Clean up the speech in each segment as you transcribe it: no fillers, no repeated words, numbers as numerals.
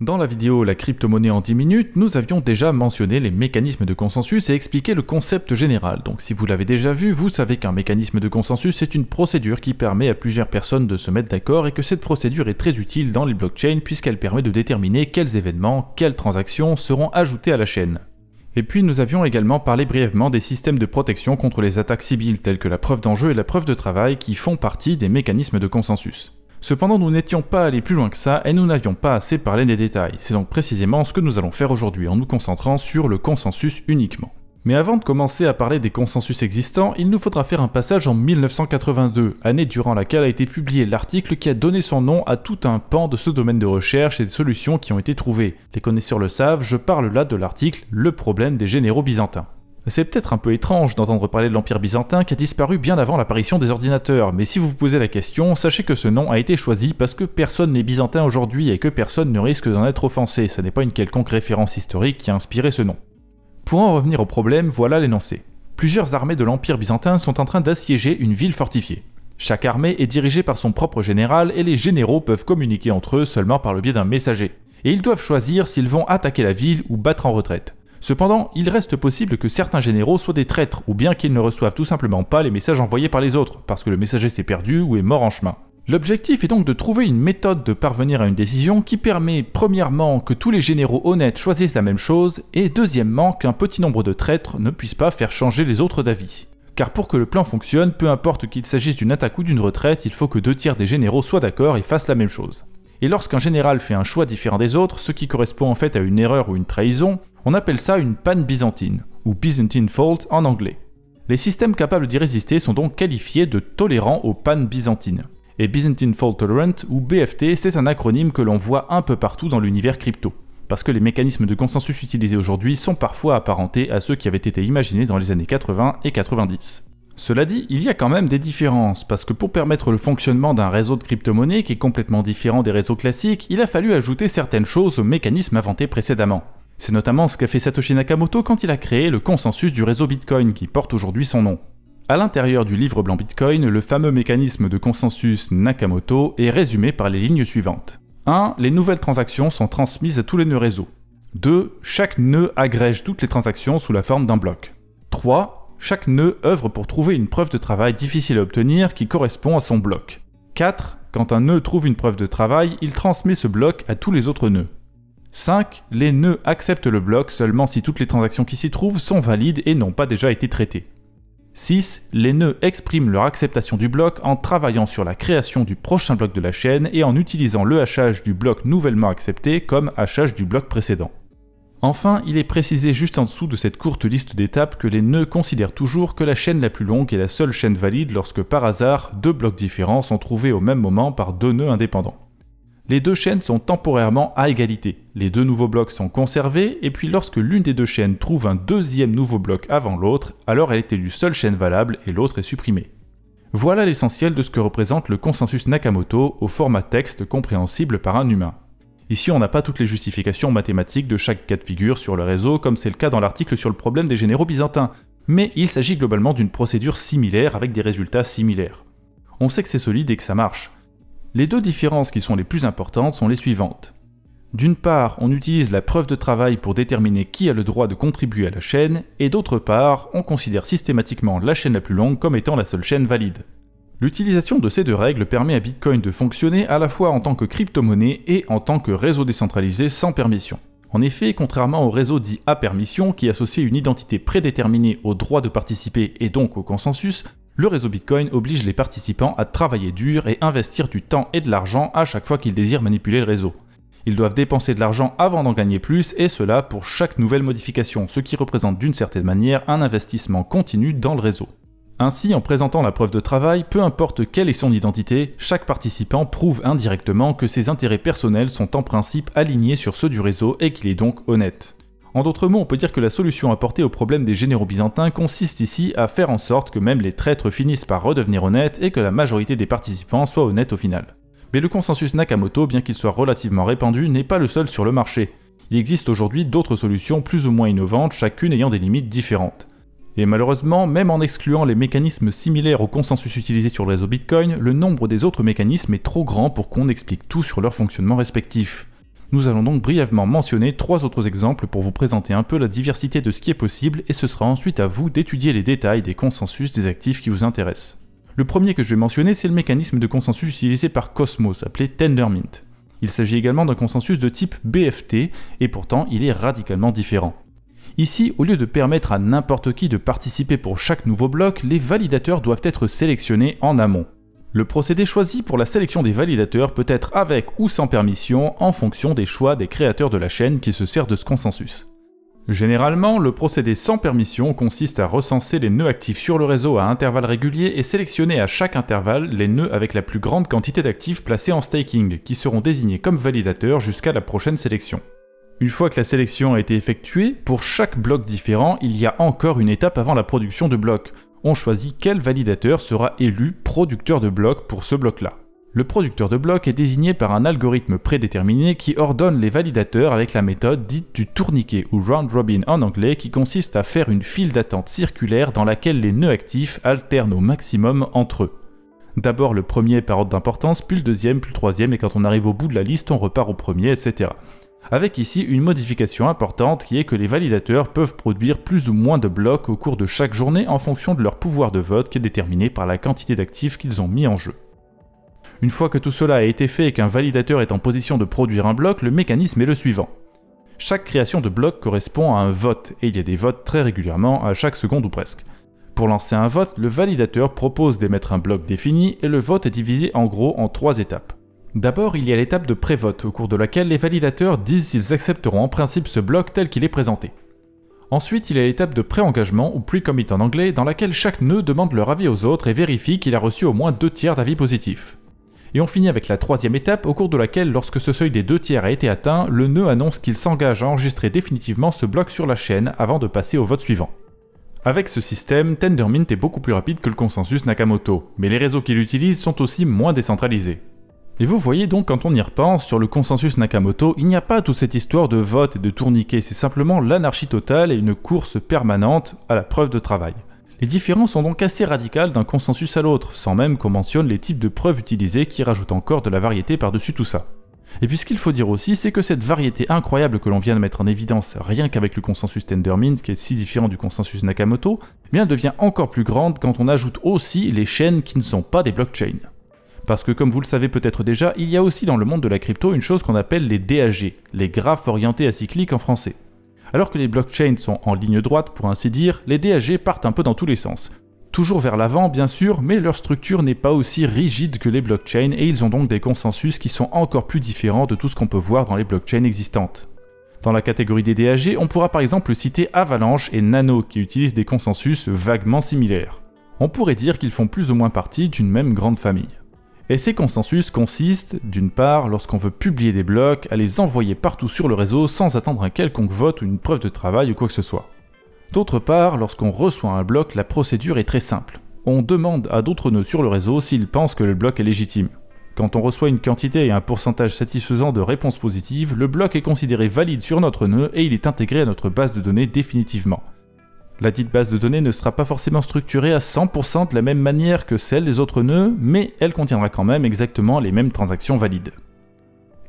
Dans la vidéo La crypto-monnaie en 10 minutes, nous avions déjà mentionné les mécanismes de consensus et expliqué le concept général. Donc si vous l'avez déjà vu, vous savez qu'un mécanisme de consensus est une procédure qui permet à plusieurs personnes de se mettre d'accord et que cette procédure est très utile dans les blockchains puisqu'elle permet de déterminer quels événements, quelles transactions seront ajoutés à la chaîne. Et puis nous avions également parlé brièvement des systèmes de protection contre les attaques civiles telles que la preuve d'enjeu et la preuve de travail qui font partie des mécanismes de consensus. Cependant, nous n'étions pas allés plus loin que ça et nous n'avions pas assez parlé des détails. C'est donc précisément ce que nous allons faire aujourd'hui en nous concentrant sur le consensus uniquement. Mais avant de commencer à parler des consensus existants, il nous faudra faire un passage en 1982, année durant laquelle a été publié l'article qui a donné son nom à tout un pan de ce domaine de recherche et des solutions qui ont été trouvées. Les connaisseurs le savent, je parle là de l'article « Le problème des généraux byzantins ». C'est peut-être un peu étrange d'entendre parler de l'Empire byzantin qui a disparu bien avant l'apparition des ordinateurs, mais si vous vous posez la question, sachez que ce nom a été choisi parce que personne n'est byzantin aujourd'hui et que personne ne risque d'en être offensé, ça n'est pas une quelconque référence historique qui a inspiré ce nom. Pour en revenir au problème, voilà l'énoncé. Plusieurs armées de l'Empire byzantin sont en train d'assiéger une ville fortifiée. Chaque armée est dirigée par son propre général et les généraux peuvent communiquer entre eux seulement par le biais d'un messager. Et ils doivent choisir s'ils vont attaquer la ville ou battre en retraite. Cependant, il reste possible que certains généraux soient des traîtres, ou bien qu'ils ne reçoivent tout simplement pas les messages envoyés par les autres, parce que le messager s'est perdu ou est mort en chemin. L'objectif est donc de trouver une méthode de parvenir à une décision qui permet, premièrement, que tous les généraux honnêtes choisissent la même chose, et deuxièmement, qu'un petit nombre de traîtres ne puisse pas faire changer les autres d'avis. Car pour que le plan fonctionne, peu importe qu'il s'agisse d'une attaque ou d'une retraite, il faut que 2/3 des généraux soient d'accord et fassent la même chose. Et lorsqu'un général fait un choix différent des autres, ce qui correspond en fait à une erreur ou une trahison, on appelle ça une panne byzantine, ou Byzantine fault en anglais. Les systèmes capables d'y résister sont donc qualifiés de tolérants aux pannes byzantines. Et Byzantine Fault Tolerant, ou BFT, c'est un acronyme que l'on voit un peu partout dans l'univers crypto, parce que les mécanismes de consensus utilisés aujourd'hui sont parfois apparentés à ceux qui avaient été imaginés dans les années 80 et 90. Cela dit, il y a quand même des différences, parce que pour permettre le fonctionnement d'un réseau de crypto-monnaies qui est complètement différent des réseaux classiques, il a fallu ajouter certaines choses aux mécanismes inventés précédemment. C'est notamment ce qu'a fait Satoshi Nakamoto quand il a créé le consensus du réseau Bitcoin qui porte aujourd'hui son nom. À l'intérieur du livre blanc Bitcoin, le fameux mécanisme de consensus Nakamoto est résumé par les lignes suivantes. 1. Les nouvelles transactions sont transmises à tous les nœuds réseau. 2. Chaque nœud agrège toutes les transactions sous la forme d'un bloc. 3. Chaque nœud œuvre pour trouver une preuve de travail difficile à obtenir qui correspond à son bloc. 4. Quand un nœud trouve une preuve de travail, il transmet ce bloc à tous les autres nœuds. 5. Les nœuds acceptent le bloc seulement si toutes les transactions qui s'y trouvent sont valides et n'ont pas déjà été traitées. 6. Les nœuds expriment leur acceptation du bloc en travaillant sur la création du prochain bloc de la chaîne et en utilisant le hachage du bloc nouvellement accepté comme hachage du bloc précédent. Enfin, il est précisé juste en dessous de cette courte liste d'étapes que les nœuds considèrent toujours que la chaîne la plus longue est la seule chaîne valide lorsque par hasard, 2 blocs différents sont trouvés au même moment par 2 nœuds indépendants. Les 2 chaînes sont temporairement à égalité, les 2 nouveaux blocs sont conservés, et puis lorsque l'une des 2 chaînes trouve un deuxième nouveau bloc avant l'autre, alors elle est élue seule chaîne valable et l'autre est supprimée. Voilà l'essentiel de ce que représente le consensus Nakamoto au format texte compréhensible par un humain. Ici, on n'a pas toutes les justifications mathématiques de chaque cas de figure sur le réseau, comme c'est le cas dans l'article sur le problème des généraux byzantins, mais il s'agit globalement d'une procédure similaire avec des résultats similaires. On sait que c'est solide et que ça marche. Les 2 différences qui sont les plus importantes sont les suivantes. D'une part, on utilise la preuve de travail pour déterminer qui a le droit de contribuer à la chaîne, et d'autre part, on considère systématiquement la chaîne la plus longue comme étant la seule chaîne valide. L'utilisation de ces 2 règles permet à Bitcoin de fonctionner à la fois en tant que crypto-monnaie et en tant que réseau décentralisé sans permission. En effet, contrairement au réseau dit à permission qui associe une identité prédéterminée au droit de participer et donc au consensus, le réseau Bitcoin oblige les participants à travailler dur et investir du temps et de l'argent à chaque fois qu'ils désirent manipuler le réseau. Ils doivent dépenser de l'argent avant d'en gagner plus, et cela pour chaque nouvelle modification, ce qui représente d'une certaine manière un investissement continu dans le réseau. Ainsi, en présentant la preuve de travail, peu importe quelle est son identité, chaque participant prouve indirectement que ses intérêts personnels sont en principe alignés sur ceux du réseau et qu'il est donc honnête. En d'autres mots, on peut dire que la solution apportée au problème des généraux byzantins consiste ici à faire en sorte que même les traîtres finissent par redevenir honnêtes et que la majorité des participants soient honnêtes au final. Mais le consensus Nakamoto, bien qu'il soit relativement répandu, n'est pas le seul sur le marché. Il existe aujourd'hui d'autres solutions plus ou moins innovantes, chacune ayant des limites différentes. Et malheureusement, même en excluant les mécanismes similaires au consensus utilisé sur le réseau Bitcoin, le nombre des autres mécanismes est trop grand pour qu'on explique tout sur leur fonctionnement respectif. Nous allons donc brièvement mentionner 3 autres exemples pour vous présenter un peu la diversité de ce qui est possible et ce sera ensuite à vous d'étudier les détails des consensus des actifs qui vous intéressent. Le premier que je vais mentionner, c'est le mécanisme de consensus utilisé par Cosmos, appelé Tendermint. Il s'agit également d'un consensus de type BFT et pourtant il est radicalement différent. Ici, au lieu de permettre à n'importe qui de participer pour chaque nouveau bloc, les validateurs doivent être sélectionnés en amont. Le procédé choisi pour la sélection des validateurs peut être avec ou sans permission en fonction des choix des créateurs de la chaîne qui se servent de ce consensus. Généralement, le procédé sans permission consiste à recenser les nœuds actifs sur le réseau à intervalles réguliers et sélectionner à chaque intervalle les nœuds avec la plus grande quantité d'actifs placés en staking, qui seront désignés comme validateurs jusqu'à la prochaine sélection. Une fois que la sélection a été effectuée, pour chaque bloc différent, il y a encore une étape avant la production de blocs. On choisit quel validateur sera élu producteur de blocs pour ce bloc-là. Le producteur de blocs est désigné par un algorithme prédéterminé qui ordonne les validateurs avec la méthode dite du tourniquet ou round robin en anglais qui consiste à faire une file d'attente circulaire dans laquelle les nœuds actifs alternent au maximum entre eux. D'abord le premier par ordre d'importance, puis le deuxième, puis le troisième et quand on arrive au bout de la liste on repart au premier, etc. Avec ici une modification importante qui est que les validateurs peuvent produire plus ou moins de blocs au cours de chaque journée en fonction de leur pouvoir de vote qui est déterminé par la quantité d'actifs qu'ils ont mis en jeu. Une fois que tout cela a été fait et qu'un validateur est en position de produire un bloc, le mécanisme est le suivant. Chaque création de bloc correspond à un vote, et il y a des votes très régulièrement, à chaque seconde ou presque. Pour lancer un vote, le validateur propose d'émettre un bloc défini, et le vote est divisé en gros en 3 étapes. D'abord, il y a l'étape de pré-vote, au cours de laquelle les validateurs disent s'ils accepteront en principe ce bloc tel qu'il est présenté. Ensuite, il y a l'étape de pré-engagement, ou pre-commit en anglais, dans laquelle chaque nœud demande leur avis aux autres et vérifie qu'il a reçu au moins 2 tiers d'avis positifs. Et on finit avec la 3e étape, au cours de laquelle, lorsque ce seuil des 2 tiers a été atteint, le nœud annonce qu'il s'engage à enregistrer définitivement ce bloc sur la chaîne avant de passer au vote suivant. Avec ce système, Tendermint est beaucoup plus rapide que le consensus Nakamoto, mais les réseaux qu'il utilise sont aussi moins décentralisés. Et vous voyez donc quand on y repense, sur le consensus Nakamoto, il n'y a pas toute cette histoire de vote et de tourniquet, c'est simplement l'anarchie totale et une course permanente à la preuve de travail. Les différences sont donc assez radicales d'un consensus à l'autre, sans même qu'on mentionne les types de preuves utilisées qui rajoutent encore de la variété par-dessus tout ça. Et puis ce qu'il faut dire aussi, c'est que cette variété incroyable que l'on vient de mettre en évidence, rien qu'avec le consensus Tendermint, qui est si différent du consensus Nakamoto, eh bien devient encore plus grande quand on ajoute aussi les chaînes qui ne sont pas des blockchains. Parce que comme vous le savez peut-être déjà, il y a aussi dans le monde de la crypto une chose qu'on appelle les DAG, les graphes orientés acycliques en français. Alors que les blockchains sont en ligne droite pour ainsi dire, les DAG partent un peu dans tous les sens. Toujours vers l'avant bien sûr, mais leur structure n'est pas aussi rigide que les blockchains et ils ont donc des consensus qui sont encore plus différents de tout ce qu'on peut voir dans les blockchains existantes. Dans la catégorie des DAG, on pourra par exemple citer Avalanche et Nano qui utilisent des consensus vaguement similaires. On pourrait dire qu'ils font plus ou moins partie d'une même grande famille. Et ces consensus consistent, d'une part, lorsqu'on veut publier des blocs, à les envoyer partout sur le réseau sans attendre un quelconque vote ou une preuve de travail ou quoi que ce soit. D'autre part, lorsqu'on reçoit un bloc, la procédure est très simple. On demande à d'autres nœuds sur le réseau s'ils pensent que le bloc est légitime. Quand on reçoit une quantité et un pourcentage satisfaisant de réponses positives, le bloc est considéré valide sur notre nœud et il est intégré à notre base de données définitivement. La dite base de données ne sera pas forcément structurée à 100% de la même manière que celle des autres nœuds, mais elle contiendra quand même exactement les mêmes transactions valides.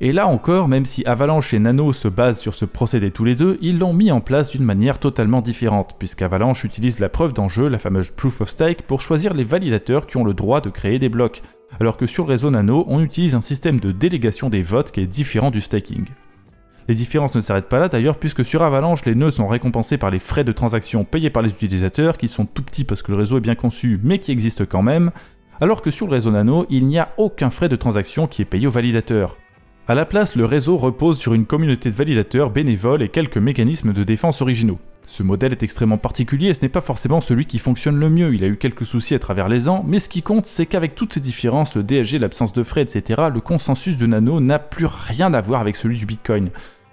Et là encore, même si Avalanche et Nano se basent sur ce procédé tous les deux, ils l'ont mis en place d'une manière totalement différente, puisqu'Avalanche utilise la preuve d'enjeu, la fameuse Proof of Stake, pour choisir les validateurs qui ont le droit de créer des blocs, alors que sur le réseau Nano, on utilise un système de délégation des votes qui est différent du staking. Les différences ne s'arrêtent pas là d'ailleurs, puisque sur Avalanche, les nœuds sont récompensés par les frais de transaction payés par les utilisateurs, qui sont tout petits parce que le réseau est bien conçu, mais qui existent quand même, alors que sur le réseau Nano, il n'y a aucun frais de transaction qui est payé aux validateurs. A la place, le réseau repose sur une communauté de validateurs bénévoles et quelques mécanismes de défense originaux. Ce modèle est extrêmement particulier et ce n'est pas forcément celui qui fonctionne le mieux, il a eu quelques soucis à travers les ans, mais ce qui compte c'est qu'avec toutes ces différences, le DAG, l'absence de frais, etc., le consensus de Nano n'a plus rien à voir avec celui du Bitcoin.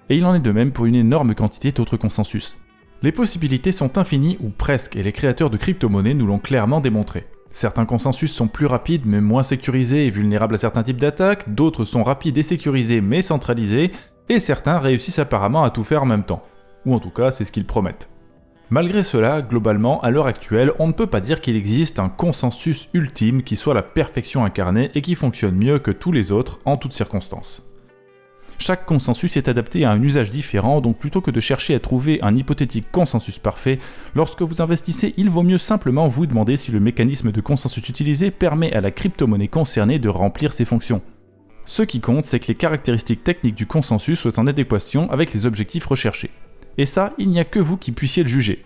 Et il en est de même pour une énorme quantité d'autres consensus. Les possibilités sont infinies ou presque, et les créateurs de crypto-monnaies nous l'ont clairement démontré. Certains consensus sont plus rapides mais moins sécurisés et vulnérables à certains types d'attaques, d'autres sont rapides et sécurisés mais centralisés, et certains réussissent apparemment à tout faire en même temps. Ou en tout cas, c'est ce qu'ils promettent. Malgré cela, globalement, à l'heure actuelle, on ne peut pas dire qu'il existe un consensus ultime qui soit la perfection incarnée et qui fonctionne mieux que tous les autres en toutes circonstances. Chaque consensus est adapté à un usage différent, donc plutôt que de chercher à trouver un hypothétique consensus parfait, lorsque vous investissez, il vaut mieux simplement vous demander si le mécanisme de consensus utilisé permet à la crypto-monnaie concernée de remplir ses fonctions. Ce qui compte, c'est que les caractéristiques techniques du consensus soient en adéquation avec les objectifs recherchés. Et ça, il n'y a que vous qui puissiez le juger.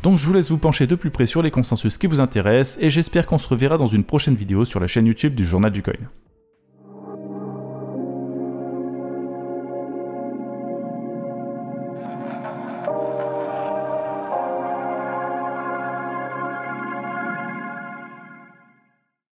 Donc je vous laisse vous pencher de plus près sur les consensus qui vous intéressent, et j'espère qu'on se reverra dans une prochaine vidéo sur la chaîne YouTube du Journal du Coin.